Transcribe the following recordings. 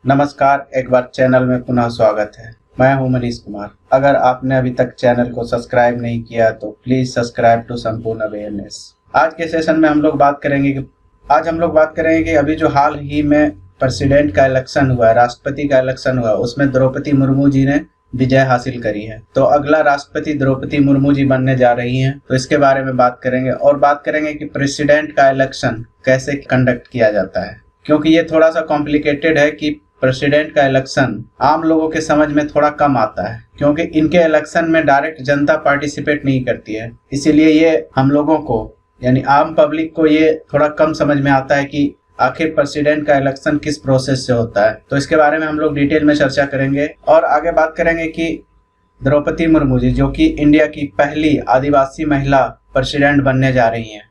नमस्कार, एक बार चैनल में पुनः स्वागत है। मैं हूं मनीष कुमार। अगर आपने अभी तक चैनल को सब्सक्राइब नहीं किया तो प्लीज सब्सक्राइब टू संपूर्ण अवेयरनेस। आज के सेशन में हम लोग बात करेंगे कि अभी जो हाल ही में प्रेसिडेंट का इलेक्शन हुआ है, राष्ट्रपति का इलेक्शन हुआ, उसमें द्रौपदी मुर्मू जी ने विजय हासिल करी है। तो अगला राष्ट्रपति द्रौपदी मुर्मू जी बनने जा रही हैं, तो इसके बारे में बात करेंगे और बात करेंगे कि प्रेसिडेंट का इलेक्शन कैसे कंडक्ट किया जाता है, क्योंकि ये थोड़ा सा कॉम्प्लिकेटेड है कि प्रेसिडेंट का इलेक्शन आम लोगों के समझ में थोड़ा कम आता है, क्योंकि इनके इलेक्शन में डायरेक्ट जनता पार्टिसिपेट नहीं करती है। इसीलिए ये हम लोगों को यानी आम पब्लिक को ये थोड़ा कम समझ में आता है कि आखिर प्रेसिडेंट का इलेक्शन किस प्रोसेस से होता है। तो इसके बारे में हम लोग डिटेल में चर्चा करेंगे और आगे बात करेंगे कि द्रौपदी मुर्मू जी, जो कि इंडिया की पहली आदिवासी महिला प्रेसिडेंट बनने जा रही हैं,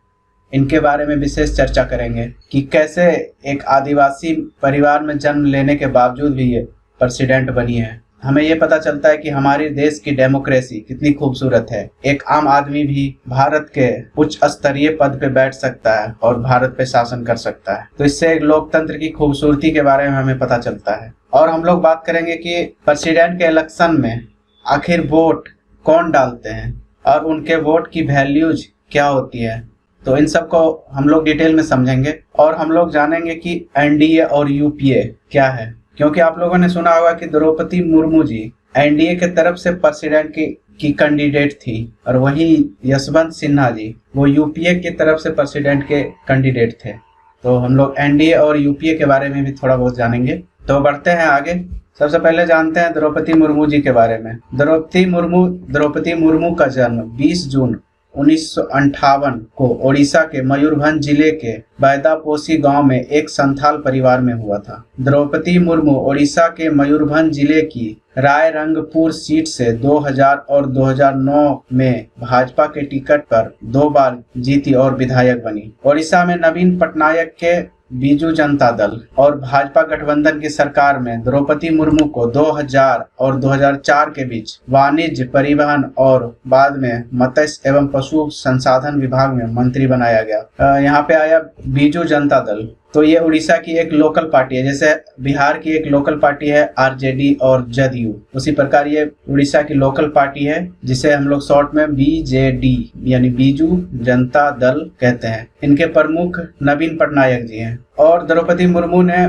इनके बारे में विशेष चर्चा करेंगे कि कैसे एक आदिवासी परिवार में जन्म लेने के बावजूद भी ये प्रेसिडेंट बनी है। हमें ये पता चलता है कि हमारे देश की डेमोक्रेसी कितनी खूबसूरत है। एक आम आदमी भी भारत के उच्च स्तरीय पद पे बैठ सकता है और भारत पे शासन कर सकता है। तो इससे एक लोकतंत्र की खूबसूरती के बारे में हमें पता चलता है। और हम लोग बात करेंगे कि प्रेसिडेंट के इलेक्शन में आखिर वोट कौन डालते हैं और उनके वोट की वैल्यूज क्या होती है। तो इन सब को हम लोग डिटेल में समझेंगे और हम लोग जानेंगे कि एनडीए और यूपीए क्या है, क्योंकि आप लोगों ने सुना होगा कि द्रौपदी मुर्मू जी एनडीए के तरफ से प्रेसिडेंट की कैंडिडेट थी और वहीं यशवंत सिन्हा जी वो यूपीए की तरफ से प्रेसिडेंट के कैंडिडेट थे। तो हम लोग एनडीए और यूपीए के बारे में भी थोड़ा बहुत जानेंगे। तो बढ़ते हैं आगे। सबसे पहले जानते हैं द्रौपदी मुर्मू जी के बारे में। द्रौपदी मुर्मू का जन्म 20 जून 1958 को ओडिशा के मयूरभंज जिले के बैदापोसी गांव में एक संथाल परिवार में हुआ था। द्रौपदी मुर्मू ओडिशा के मयूरभंज जिले की रायरंगपुर सीट से 2000 और 2009 में भाजपा के टिकट पर 2 बार जीती और विधायक बनी। ओडिशा में नवीन पटनायक के बीजू जनता दल और भाजपा गठबंधन की सरकार में द्रौपदी मुर्मू को 2000 और 2004 के बीच वाणिज्य, परिवहन और बाद में मत्स्य एवं पशु संसाधन विभाग में मंत्री बनाया गया। यहाँ पे आया बीजू जनता दल। तो ये उड़ीसा की एक लोकल पार्टी है, जैसे बिहार की एक लोकल पार्टी है आरजेडी और जदयू, उसी प्रकार ये उड़ीसा की लोकल पार्टी है जिसे हम लोग शॉर्ट में बीजेडी यानी बीजू जनता दल कहते हैं। इनके प्रमुख नवीन पटनायक जी हैं। और द्रौपदी मुर्मू ने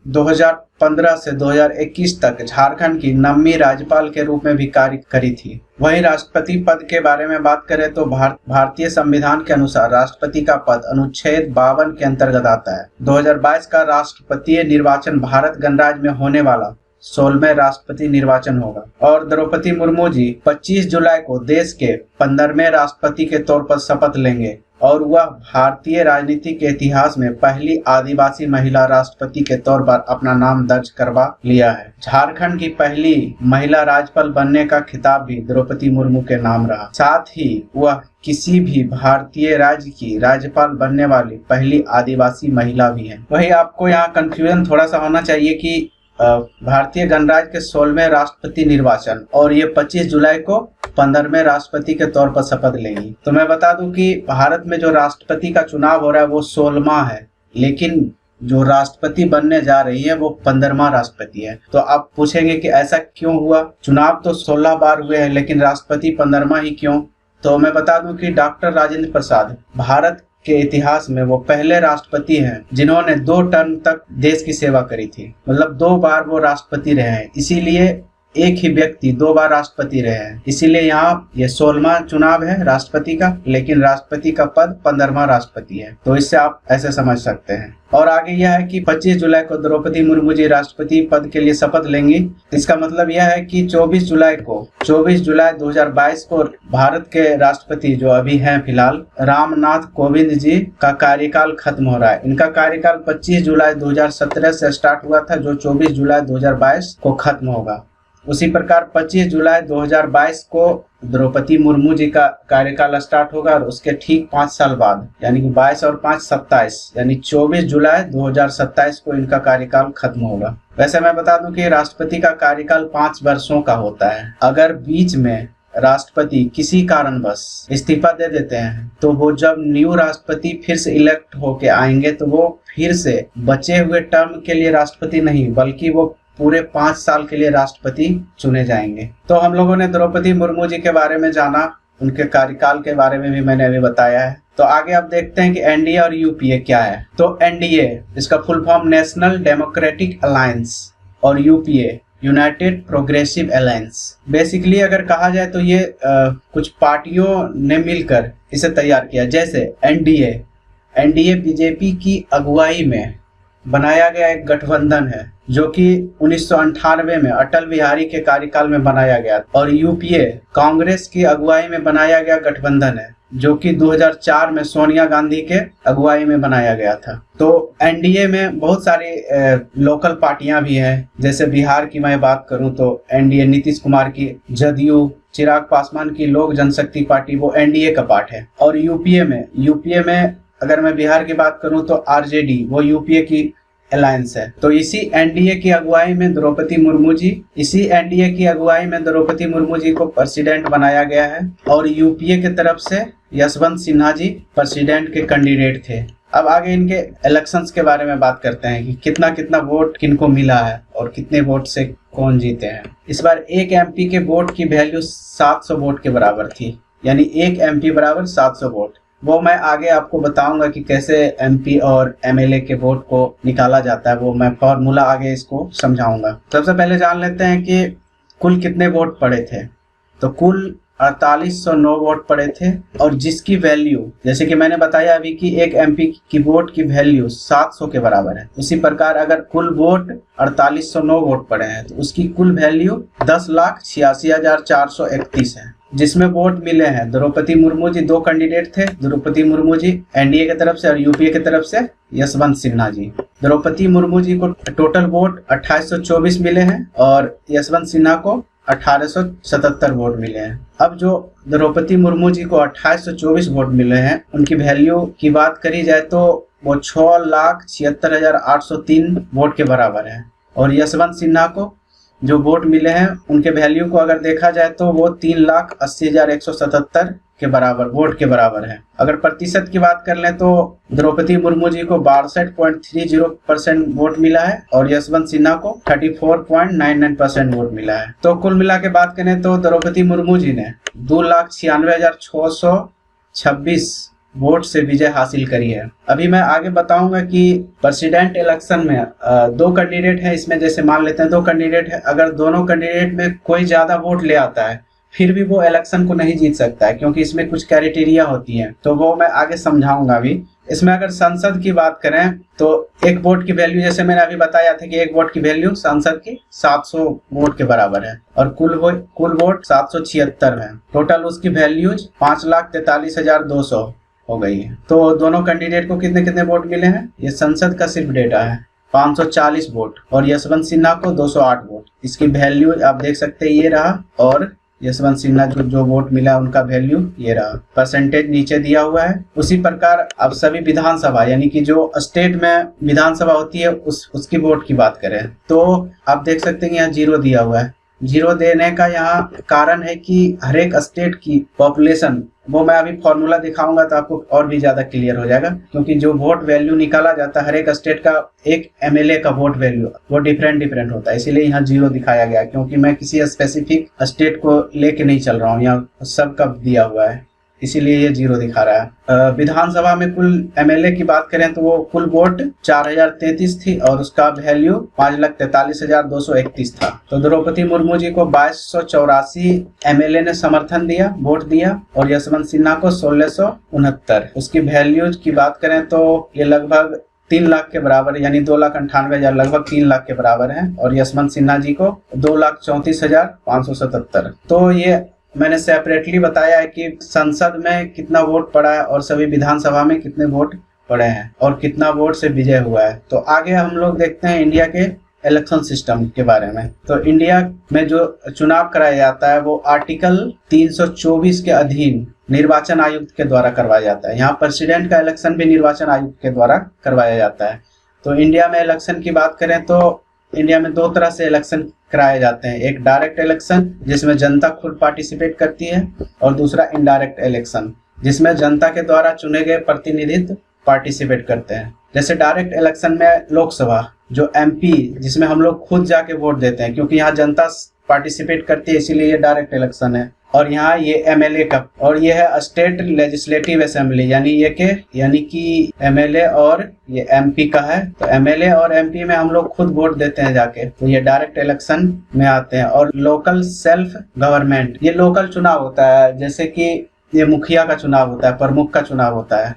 2015 से 2021 तक झारखंड की 9वीं राज्यपाल के रूप में भी कार्य करी थी। वहीं राष्ट्रपति पद के बारे में बात करें तो भारतीय संविधान के अनुसार राष्ट्रपति का पद अनुच्छेद 52 के अंतर्गत आता है। 2022 का राष्ट्रपतीय निर्वाचन भारत गणराज्य में होने वाला 16वें राष्ट्रपति निर्वाचन होगा। और द्रौपदी मुर्मू जी 25 जुलाई को देश के 15वें राष्ट्रपति के तौर पर शपथ लेंगे और वह भारतीय राजनीति के इतिहास में पहली आदिवासी महिला राष्ट्रपति के तौर पर अपना नाम दर्ज करवा लिया है। झारखंड की पहली महिला राज्यपाल बनने का खिताब भी द्रौपदी मुर्मू के नाम रहा। साथ ही वह किसी भी भारतीय राज्य की राज्यपाल बनने वाली पहली आदिवासी महिला भी है। वही आपको यहाँ कंफ्यूजन थोड़ा सा होना चाहिए कि भारतीय गणराज्य के 16वें राष्ट्रपति निर्वाचन और ये 25 जुलाई को 15वें राष्ट्रपति के तौर पर शपथ लेंगी। तो मैं बता दूं कि भारत में जो राष्ट्रपति का चुनाव हो रहा है वो 16वां है, लेकिन जो राष्ट्रपति बनने जा रही है वो 15वां राष्ट्रपति है। तो आप पूछेंगे कि ऐसा क्यों हुआ, चुनाव तो 16 बार हुए हैं लेकिन राष्ट्रपति 15वां ही क्यों। तो मैं बता दूं कि डॉक्टर राजेंद्र प्रसाद भारत के इतिहास में वो पहले राष्ट्रपति हैं जिन्होंने 2 टर्म तक देश की सेवा करी थी। मतलब 2 बार वो राष्ट्रपति रहे हैं, इसीलिए एक ही व्यक्ति 2 बार राष्ट्रपति रहे हैं। इसीलिए यहाँ ये 16वां चुनाव है राष्ट्रपति का, लेकिन राष्ट्रपति का पद 15वां राष्ट्रपति है। तो इससे आप ऐसे समझ सकते हैं। और आगे यह है कि 25 जुलाई को द्रौपदी मुर्मू जी राष्ट्रपति पद के लिए शपथ लेंगी। इसका मतलब यह है कि 24 जुलाई 2022 को भारत के राष्ट्रपति जो अभी हैं फिलहाल रामनाथ कोविंद जी का कार्यकाल खत्म हो रहा है। इनका कार्यकाल 25 जुलाई 2017 से स्टार्ट हुआ था, जो 24 जुलाई 2022 को खत्म होगा। उसी प्रकार 25 जुलाई 2022 को द्रौपदी मुर्मू जी का कार्यकाल स्टार्ट होगा और उसके ठीक 5 साल बाद यानी कि 22 और 5 27 यानी 24 जुलाई 2027 को इनका कार्यकाल खत्म होगा। वैसे मैं बता दूं कि राष्ट्रपति का कार्यकाल 5 वर्षों का होता है। अगर बीच में राष्ट्रपति किसी कारणवश इस्तीफा दे देते हैं तो वो जब न्यू राष्ट्रपति फिर से इलेक्ट होके आएंगे तो वो फिर से बचे हुए टर्म के लिए राष्ट्रपति नहीं बल्कि वो पूरे 5 साल के लिए राष्ट्रपति चुने जाएंगे। तो हम लोगों ने द्रौपदी मुर्मू जी के बारे में जाना, उनके कार्यकाल के बारे में भी मैंने अभी बताया है। तो आगे आप देखते हैं कि एनडीए और यूपीए क्या है। तो एनडीए इसका full form national democratic alliance और UPA united progressive alliance. Basically अगर कहा जाए तो ये कुछ पार्टियों ने मिलकर इसे तैयार किया। जैसे एनडीए बीजेपी की अगुवाई में बनाया गया एक गठबंधन है जो कि 1998 में अटल बिहारी के कार्यकाल में बनाया गया, और यूपीए कांग्रेस की अगुवाई में बनाया गया गठबंधन है जो कि 2004 में सोनिया गांधी के अगुवाई में बनाया गया था। तो एनडीए में बहुत सारी लोकल पार्टियां भी हैं। जैसे बिहार की मैं बात करूं तो एनडीए नीतीश कुमार की जदयू, चिराग पासवान की लोक जनशक्ति पार्टी, वो एनडीए का पार्ट है। और यूपीए में अगर मैं बिहार की बात करूं तो आरजेडी, वो यूपीए की अलायंस है। तो इसी एनडीए की अगुवाई में द्रौपदी मुर्मू जी को प्रेसिडेंट बनाया गया है, और यूपीए की तरफ से यशवंत सिन्हा जी प्रेसिडेंट के कैंडिडेट थे। अब आगे इनके इलेक्शंस के बारे में बात करते हैं कि कितना कितना वोट किनको मिला है और कितने वोट से कौन जीते हैं। इस बार एक एमपी के वोट की वैल्यू 700 वोट के बराबर थी, यानी एक एमपी बराबर 700 वोट। वो मैं आगे आपको बताऊंगा कि कैसे एमपी और एमएलए के वोट को निकाला जाता है, वो मैं फॉर्मूला आगे इसको समझाऊंगा। सबसे पहले जान लेते हैं कि कुल कितने वोट पड़े थे। तो कुल 4809 वोट पड़े थे, और जिसकी वैल्यू, जैसे कि मैंने बताया अभी कि एक एमपी की वोट की वैल्यू 700 के बराबर है, उसी प्रकार अगर कुल वोट 4809 वोट पड़े हैं तो उसकी कुल वैल्यू 10,86,431 है। जिसमें वोट मिले हैं द्रौपदी मुर्मू जी, 2 कैंडिडेट थे, द्रौपदी मुर्मू जी एनडीए की तरफ से और यूपीए की तरफ से यशवंत सिन्हा जी। द्रौपदी मुर्मू जी को टोटल वोट 2824 मिले हैं और यशवंत सिन्हा को 1877 वोट मिले हैं। अब जो द्रौपदी मुर्मू जी को 2824 वोट मिले हैं, उनकी वैल्यू की बात करी जाए तो वो 6,76,803 वोट के बराबर है, और यशवंत सिन्हा को जो वोट मिले हैं उनके वैल्यू को अगर देखा जाए तो वो 3,80,177 के बराबर वोट के बराबर है। अगर प्रतिशत की बात कर लें तो द्रौपदी मुर्मू जी को 62.30% वोट मिला है और यशवंत सिन्हा को 34.99% वोट मिला है। तो कुल मिला के बात करें तो द्रौपदी मुर्मू जी ने 2,96,626 वोट से विजय हासिल करी है। अभी मैं आगे बताऊंगा कि प्रेसिडेंट इलेक्शन में 2 कैंडिडेट हैं। इसमें जैसे मान लेते हैं 2 कैंडिडेट है, अगर दोनों कैंडिडेट में कोई ज्यादा वोट ले आता है फिर भी वो इलेक्शन को नहीं जीत सकता है, क्योंकि इसमें कुछ क्राइटेरिया होती है, तो वो मैं आगे समझाऊंगा अभी। इसमें अगर संसद की बात करें तो एक वोट की वैल्यू, जैसे मैंने अभी बताया था कि एक वोट की वैल्यू संसद की 700 वोट के बराबर है, और कुल वोट 776 है। टोटल उसकी वैल्यूज 5,43,200 हो गई है। तो दोनों कैंडिडेट को कितने कितने वोट मिले हैं, ये संसद का सिर्फ डेटा है, 540 वोट, और यशवंत सिन्हा को 208 वोट। इसकी वैल्यू आप देख सकते हैं, ये रहा, और यशवंत सिन्हा जो वोट मिला उनका वैल्यू ये रहा। परसेंटेज नीचे दिया हुआ है। उसी प्रकार अब सभी विधानसभा, यानी कि जो स्टेट में विधानसभा होती है उसकी वोट की बात करें तो आप देख सकते हैं यहाँ 0 दिया हुआ है। 0 देने का यहाँ कारण है कि हर एक स्टेट की पॉपुलेशन, वो मैं अभी फॉर्मूला दिखाऊंगा तो आपको और भी ज्यादा क्लियर हो जाएगा, क्योंकि जो वोट वैल्यू निकाला जाता है हर एक स्टेट का, एक एमएलए का वोट वैल्यू वो डिफरेंट होता है, इसीलिए यहाँ 0 दिखाया गया, क्योंकि मैं किसी स्पेसिफिक स्टेट को लेके नहीं चल रहा हूँ, यहाँ सबका दिया हुआ है, इसीलिए ये 0 दिखा रहा है। विधानसभा में कुल एमएलए की बात करें तो वो कुल वोट 4033 थी और उसका वैल्यू 5,43,231 था। तो द्रौपदी मुर्मू जी को 2284 एमएलए ने समर्थन दिया, वोट दिया, और यशवंत सिन्हा को 1669। उसकी वैल्यू की बात करें तो ये लगभग 3 लाख के बराबर, यानी 2,98,000, लगभग 3 लाख के बराबर है, और यशवंत सिन्हा जी को 2,34,577। तो ये मैंने सेपरेटली बताया है कि संसद में कितना वोट पड़ा है और सभी विधानसभा में कितने वोट पड़े हैं और कितना वोट से विजय हुआ है। तो आगे हम लोग देखते हैं इंडिया के इलेक्शन सिस्टम के बारे में। तो इंडिया में जो चुनाव कराया जाता है वो आर्टिकल 324 के अधीन निर्वाचन आयुक्त के द्वारा करवाया जाता है। यहाँ प्रेसिडेंट का इलेक्शन भी निर्वाचन आयुक्त के द्वारा करवाया जाता है। तो इंडिया में इलेक्शन की बात करें तो इंडिया में दो तरह से इलेक्शन कराए जाते हैं, एक डायरेक्ट इलेक्शन जिसमें जनता खुद पार्टिसिपेट करती है, और दूसरा इनडायरेक्ट इलेक्शन जिसमें जनता के द्वारा चुने गए प्रतिनिधित्व पार्टिसिपेट करते हैं। जैसे डायरेक्ट इलेक्शन में लोकसभा जो एमपी जिसमें हम लोग खुद जाके वोट देते हैं, क्योंकि यहाँ जनता पार्टिसिपेट करती है इसीलिए ये डायरेक्ट इलेक्शन है। और यहाँ ये एमएलए का, और ये है स्टेट लेजिस्लेटिव असेंबली, यानी कि एमएलए और ये एमपी का है। तो एमएलए और एमपी में हम लोग खुद वोट देते हैं जाके, तो ये डायरेक्ट इलेक्शन में आते हैं। और लोकल सेल्फ गवर्नमेंट, ये लोकल चुनाव होता है, जैसे कि ये मुखिया का चुनाव होता है, प्रमुख का चुनाव होता है,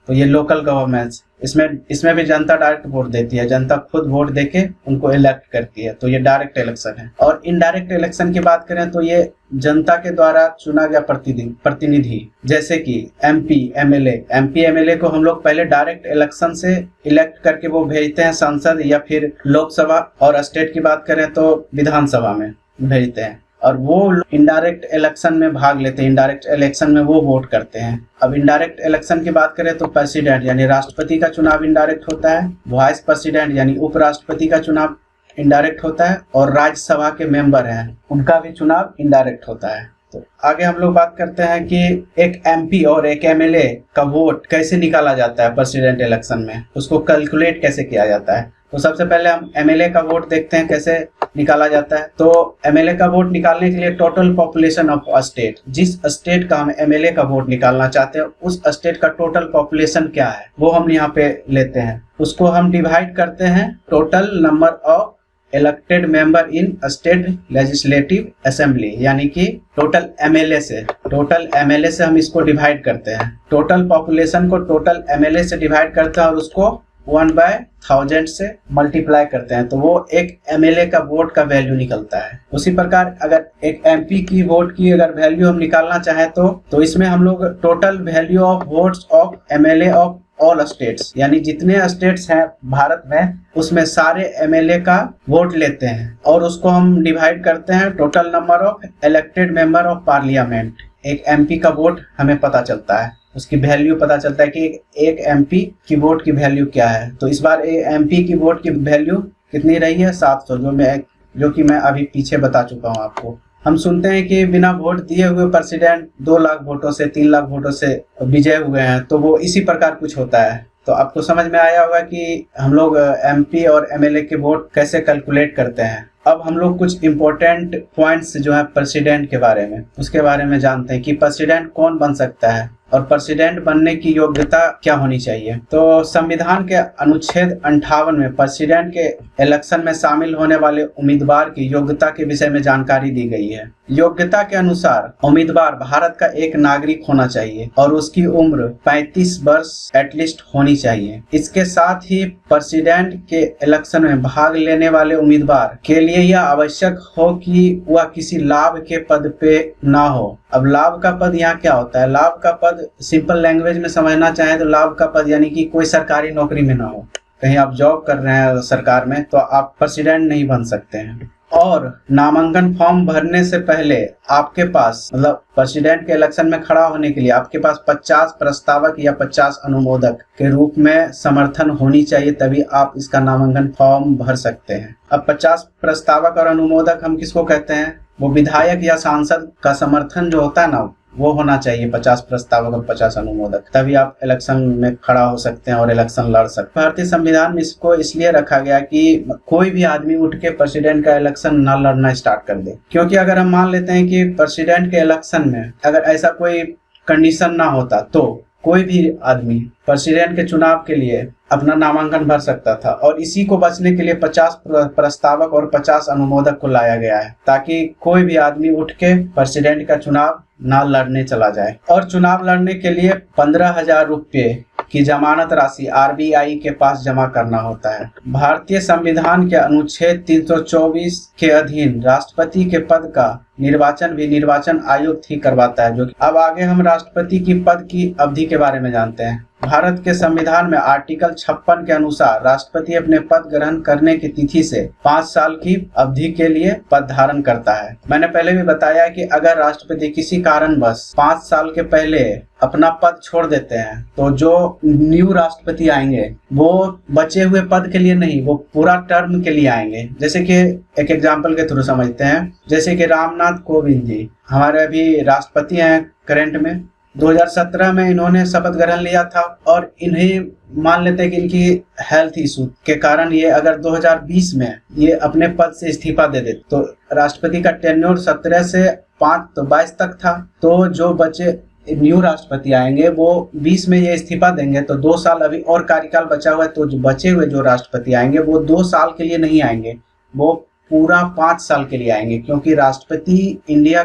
तो ये लोकल गवर्नमेंट्स, इसमें भी जनता डायरेक्ट वोट देती है, जनता खुद वोट देके उनको इलेक्ट करती है, तो ये डायरेक्ट इलेक्शन है। और इनडायरेक्ट इलेक्शन की बात करें तो ये जनता के द्वारा चुना गया प्रतिनिधि, जैसे कि एमपी एमएलए को हम लोग पहले डायरेक्ट इलेक्शन से इलेक्ट करके वो भेजते हैं संसद या फिर लोकसभा, और स्टेट की बात करें तो विधानसभा में भेजते हैं, और वो इनडायरेक्ट इलेक्शन में भाग लेते हैं, इनडायरेक्ट इलेक्शन में वो वोट करते हैं। अब इनडायरेक्ट इलेक्शन की बात करें तो प्रेसिडेंट यानी राष्ट्रपति का चुनाव इनडायरेक्ट होता है, वाइस प्रेसिडेंट यानी उपराष्ट्रपति का चुनाव इनडायरेक्ट होता है, और राज्यसभा के मेंबर हैं उनका भी चुनाव इनडायरेक्ट होता है। तो आगे हम लोग बात करते हैं कि एक एमपी और एक एमएलए का वोट कैसे निकाला जाता है प्रेसिडेंट इलेक्शन में, उसको कैलकुलेट कैसे किया जाता है। तो सबसे पहले हम एमएलए का वोट देखते हैं कैसे निकाला जाता है। तो एमएलए का वोट निकालने के लिए टोटल पॉपुलेशन ऑफ स्टेट, जिस स्टेट का हम एमएलए का वोट निकालना चाहते हैं उस स्टेट का टोटल पॉपुलेशन क्या है वो हम यहाँ पे लेते हैं, उसको हम डिवाइड करते हैं total number of elected member in state legislative assembly, यानी कि टोटल एमएलए से हम इसको डिवाइड करते हैं। टोटल पॉपुलेशन को टोटल एमएलए से डिवाइड करते हैं और उसको 1/1000 से मल्टीप्लाई करते हैं, तो वो एक एमएलए का वोट का वैल्यू निकलता है। उसी प्रकार अगर एक एमपी की वोट की अगर वैल्यू हम निकालना चाहें तो इसमें हम लोग total value of votes of MLA of all states, यानी जितने स्टेट्स हैं भारत में उसमें सारे एमएलए का वोट लेते हैं और उसको हम डिवाइड करते हैं total number of elected member of parliament. एक एमपी का वोट हमें पता चलता है, उसकी वैल्यू पता चलता है कि एक एमपी की वोट की वैल्यू क्या है। तो इस बार एमपी की वोट की वैल्यू कितनी रही है 700, जो कि मैं अभी पीछे बता चुका हूँ आपको। हम सुनते हैं कि बिना वोट दिए हुए प्रेसिडेंट 2 लाख वोटों से 3 लाख वोटों से विजय हुए हैं, तो वो इसी प्रकार कुछ होता है। तो आपको समझ में आया होगा कि हम लोग एमपी और एमएलए के वोट कैसे कैलकुलेट करते हैं। अब हम लोग कुछ इम्पोर्टेंट पॉइंट्स जो है प्रेसिडेंट के बारे में, उसके बारे में जानते हैं कि प्रेसिडेंट कौन बन सकता है और प्रेसिडेंट बनने की योग्यता क्या होनी चाहिए। तो संविधान के अनुच्छेद 58 में प्रेसिडेंट के इलेक्शन में शामिल होने वाले उम्मीदवार की योग्यता के विषय में जानकारी दी गई है। योग्यता के अनुसार उम्मीदवार भारत का एक नागरिक होना चाहिए और उसकी उम्र 35 वर्ष एटलीस्ट होनी चाहिए। इसके साथ ही प्रेसिडेंट के इलेक्शन में भाग लेने वाले उम्मीदवार के लिए यह आवश्यक हो कि वह किसी लाभ के पद पे ना हो। अब लाभ का पद यहाँ क्या होता है? लाभ का पद सिंपल लैंग्वेज में समझना चाहें तो लाभ का पद यानी कि कोई सरकारी नौकरी में ना हो। कहीं आप जॉब कर रहे हैं सरकार में तो आप प्रेसिडेंट नहीं बन सकते हैं। और नामांकन फॉर्म भरने से पहले आपके पास मतलब प्रेसिडेंट के इलेक्शन में खड़ा होने के लिए आपके पास 50 प्रस्तावक या 50 अनुमोदक के रूप में समर्थन होनी चाहिए, तभी आप इसका नामांकन फॉर्म भर सकते हैं। अब 50 प्रस्तावक और अनुमोदक हम किसको कहते हैं? वो विधायक या सांसद का समर्थन जो होता है ना वो होना चाहिए। 50 प्रस्तावक और 50 अनुमोदक, तभी आप इलेक्शन में खड़ा हो सकते हैं और इलेक्शन लड़ सकते हैं। भारतीय संविधान में इसको इसलिए रखा गया कि कोई भी आदमी उठ के प्रेसिडेंट का इलेक्शन ना लड़ना स्टार्ट कर दे, क्योंकि अगर हम मान लेते हैं कि प्रेसिडेंट के इलेक्शन में अगर ऐसा कोई कंडीशन ना होता तो कोई भी आदमी प्रेसिडेंट के चुनाव के लिए अपना नामांकन भर सकता था, और इसी को बचने के लिए 50 प्रस्तावक और 50 अनुमोदक को लाया गया है ताकि कोई भी आदमी उठ के प्रेसिडेंट का चुनाव ना लड़ने चला जाए। और चुनाव लड़ने के लिए 15,000 रुपये की जमानत राशि आरबीआई के पास जमा करना होता है। भारतीय संविधान के अनुच्छेद 324 के अधीन राष्ट्रपति के पद का निर्वाचन भी निर्वाचन आयोग ही करवाता है। जो अब आगे हम राष्ट्रपति की पद की अवधि के बारे में जानते हैं। भारत के संविधान में आर्टिकल 56 के अनुसार राष्ट्रपति अपने पद ग्रहण करने की तिथि से 5 साल की अवधि के लिए पद धारण करता है। मैंने पहले भी बताया कि अगर राष्ट्रपति किसी कारणवश 5 साल के पहले अपना पद छोड़ देते हैं तो जो न्यू राष्ट्रपति आएंगे वो बचे हुए पद के लिए नहीं, वो पूरा टर्म के लिए आएंगे। जैसे कि एक एग्जांपल के थ्रू समझते हैं, जैसे कि रामनाथ कोविंद जी हमारे अभी राष्ट्रपति हैं करंट में। 2017 में इन्होंने शपथ ग्रहण लिया था और इन्हें मान लेते हैं कि इनकी हेल्थ इशू के कारण ये अगर 2020 में ये अपने पद से इस्तीफा दे देते तो राष्ट्रपति का टेन्योर 17 से 5 तो 22 तक था। तो जो बचे न्यू राष्ट्रपति आएंगे वो 20 में ये इस्तीफा देंगे तो 2 साल अभी और कार्यकाल बचा हुआ है। तो जो बचे हुए जो राष्ट्रपति आएंगे वो 2 साल के लिए नहीं आएंगे, वो पूरा 5 साल के लिए आएंगे, क्योंकि राष्ट्रपति इंडिया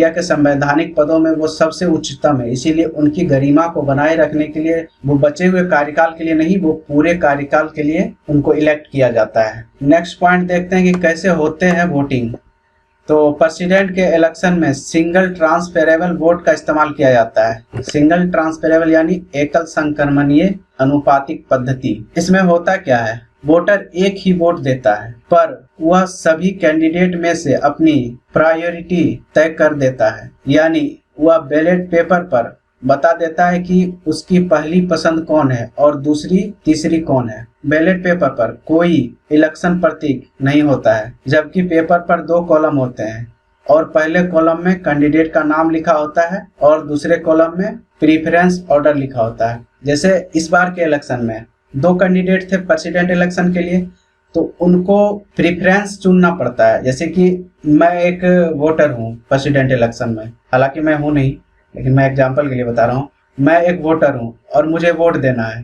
के संवैधानिक पदों में वो सबसे उच्चतम है। इसीलिए उनकी गरिमा को बनाए रखने के लिए वो बचे हुए कार्यकाल के लिए नहीं, वो पूरे कार्यकाल के लिए उनको इलेक्ट किया जाता है। नेक्स्ट पॉइंट देखते हैं कि कैसे होते हैं वोटिंग। तो प्रेसिडेंट के इलेक्शन में सिंगल ट्रांसफेरेबल वोट का इस्तेमाल किया जाता है। सिंगल ट्रांसफेरेबल यानी एकल संक्रमणीय अनुपातिक पद्धति। इसमें होता क्या है, वोटर एक ही वोट देता है पर वह सभी कैंडिडेट में से अपनी प्रायोरिटी तय कर देता है, यानी वह बैलेट पेपर पर बता देता है कि उसकी पहली पसंद कौन है और दूसरी तीसरी कौन है। बैलेट पेपर पर कोई इलेक्शन प्रतीक नहीं होता है, जबकि पेपर पर 2 कॉलम होते हैं और पहले कॉलम में कैंडिडेट का नाम लिखा होता है और दूसरे कॉलम में प्रीफरेंस ऑर्डर लिखा होता है। जैसे इस बार के इलेक्शन में 2 कैंडिडेट थे प्रेसिडेंट इलेक्शन के लिए, तो उनको प्रीफरेंस चुनना पड़ता है। जैसे कि मैं एक वोटर हूँ प्रेसिडेंट इलेक्शन में, हालांकि मैं हूँ नहीं, लेकिन मैं एग्जांपल के लिए बता रहा हूँ। मैं एक वोटर हूँ और मुझे वोट देना है,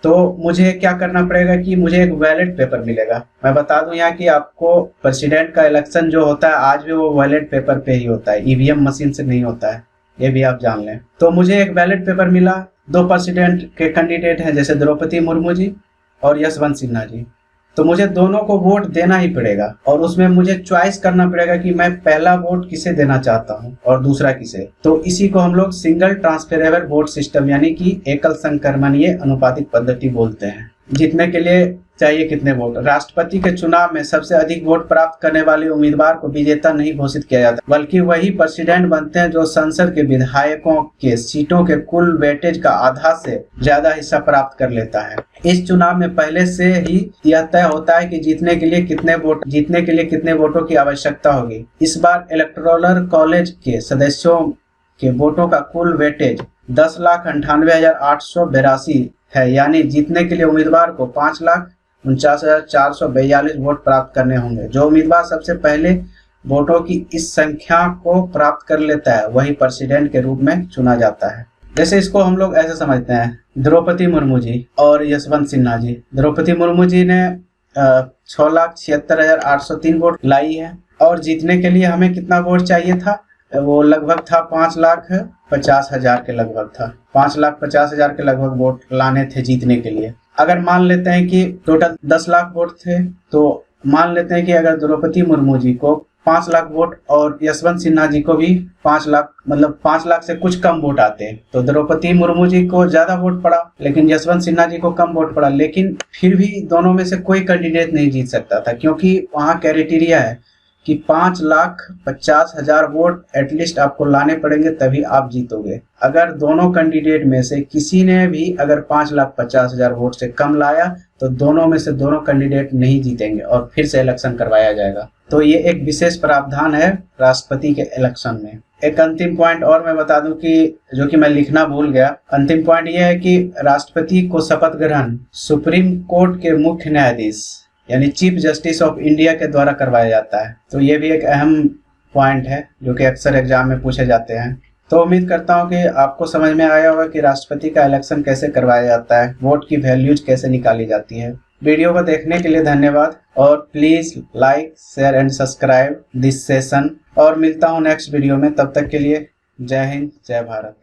तो मुझे क्या करना पड़ेगा कि मुझे एक बैलेट पेपर मिलेगा। मैं बता दूं यहाँ कि आपको प्रेसिडेंट का इलेक्शन जो होता है आज भी वो बैलेट पेपर पे ही होता है, ईवीएम मशीन से नहीं होता है, ये भी आप जान लें। तो मुझे एक बैलेट पेपर मिला, 2 प्रेसिडेंट के कैंडिडेट हैं जैसे द्रौपदी मुर्मू जी और यशवंत सिन्हा जी, तो मुझे दोनों को वोट देना ही पड़ेगा और उसमें मुझे चॉइस करना पड़ेगा कि मैं पहला वोट किसे देना चाहता हूं और दूसरा किसे। तो इसी को हम लोग सिंगल ट्रांसफेरेबल वोट सिस्टम यानी कि एकल संक्रमणीय अनुपातिक पद्धति बोलते हैं। जीतने के लिए चाहिए कितने वोट। राष्ट्रपति के चुनाव में सबसे अधिक वोट प्राप्त करने वाले उम्मीदवार को विजेता नहीं घोषित किया जाता, बल्कि वही प्रेसिडेंट बनते हैं जो संसद के विधायकों के सीटों के कुल वेटेज का आधा से ज्यादा हिस्सा प्राप्त कर लेता है। इस चुनाव में पहले से ही यह तय होता है कि जीतने के लिए कितने वोटों की आवश्यकता होगी। इस बार इलेक्टोरल कॉलेज के सदस्यों के वोटों का कुल वेटेज 10,98,882 है, यानी जीतने के लिए उम्मीदवार को 5,49,442 वोट प्राप्त करने होंगे। जो उम्मीदवार सबसे पहले वोटों की इस संख्या को प्राप्त कर लेता है वही प्रेसिडेंट के रूप में चुना जाता है। जैसे इसको हम लोग ऐसे समझते हैं, द्रौपदी मुर्मू जी और यशवंत सिन्हा जी। द्रौपदी मुर्मू जी ने 6,76,803 वोट लाई है और जीतने के लिए हमें कितना वोट चाहिए था, वो लगभग था 5,50,000 के लगभग था। 5,50,000 के लगभग वोट लाने थे जीतने के लिए। अगर मान लेते हैं कि टोटल 10 लाख वोट थे, तो मान लेते हैं कि अगर द्रौपदी मुर्मू जी को 5 लाख वोट और यशवंत सिन्हा जी को भी 5 लाख, मतलब 5 लाख से कुछ कम वोट आते हैं, तो द्रौपदी मुर्मू जी को ज्यादा वोट पड़ा लेकिन यशवंत सिन्हा जी को कम वोट पड़ा। लेकिन फिर भी दोनों में से कोई कैंडिडेट नहीं जीत सकता था, क्योंकि वहाँ क्राइटेरिया है कि 5,50,000 वोट एटलीस्ट आपको लाने पड़ेंगे तभी आप जीतोगे। अगर दोनों कैंडिडेट में से किसी ने भी अगर 5,50,000 वोट से कम लाया तो दोनों में से दोनों कैंडिडेट नहीं जीतेंगे और फिर से इलेक्शन करवाया जाएगा। तो ये एक विशेष प्रावधान है राष्ट्रपति के इलेक्शन में। एक अंतिम पॉइंट और मैं बता दूं कि जो कि मैं लिखना भूल गया। अंतिम पॉइंट ये है कि राष्ट्रपति को शपथ ग्रहण सुप्रीम कोर्ट के मुख्य न्यायाधीश यानी चीफ जस्टिस ऑफ इंडिया के द्वारा करवाया जाता है। तो ये भी एक अहम पॉइंट है जो कि अक्सर एग्जाम में पूछे जाते हैं। तो उम्मीद करता हूँ कि आपको समझ में आया होगा कि राष्ट्रपति का इलेक्शन कैसे करवाया जाता है, वोट की वैल्यूज कैसे निकाली जाती है। वीडियो को देखने के लिए धन्यवाद और please like, share and subscribe this session. और मिलता हूँ नेक्स्ट वीडियो में, तब तक के लिए जय हिंद, जय भारत।